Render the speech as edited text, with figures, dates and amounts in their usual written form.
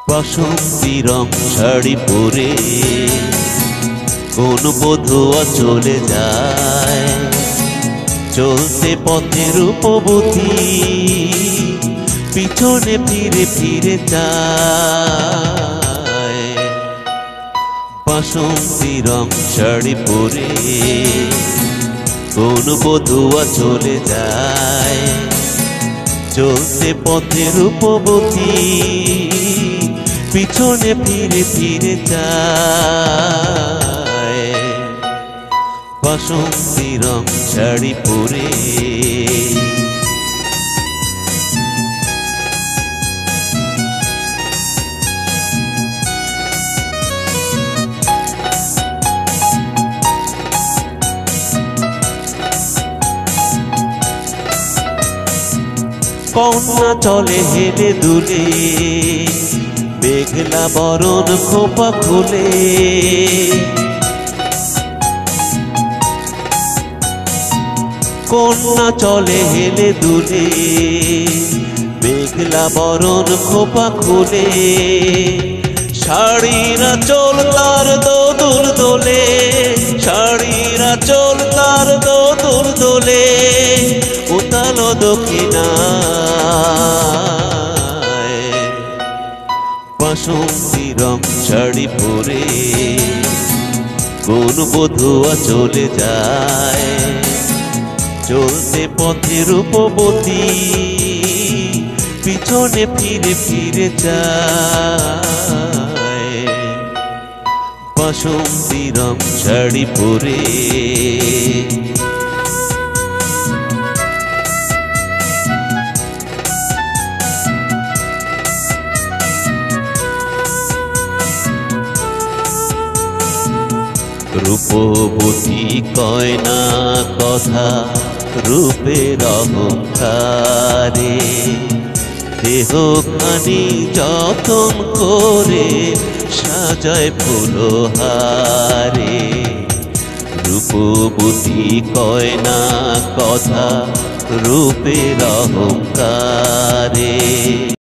বাসন্তী রং শাড়ি পরে কোন বধুয়া চলে যায়, চলতে পথে রূপবতী পিছনে ফিরে ফিরে যায়। বাসন্তী রং শাড়ি পরে কোন বধুয়া চলে যায়, চলতে পথে রূপবতী পিছনে ফিরে ফিরে যায়। বাসন্তী রং শাড়ি পরে কন্যা চলে হেলে দুলে, মেঘলা বরণ খোপা খুলে। কন্যা চলে হেলে দুলে, মেঘলা বরণ খোপা খুলে। শাড়িরা চোল তার দোদুল দোলে, শাড়িরা চোল তার দোদুল দোলে। উতাল দক্ষিণায় বাসন্তী রং শাড়ি পরে কোন বধুয়া চলে যায়, চলতে পথে রূপবতী পিছনে ফিরে ফিরে যায়। বাসন্তী রং শাড়ি পরে রূপবতী কয় না কথা রূপের অহংকারে, দেহখানি যতন করে সাজায় ফুলহারে। রূপবতী কয় না কথা রূপের অহংকারে।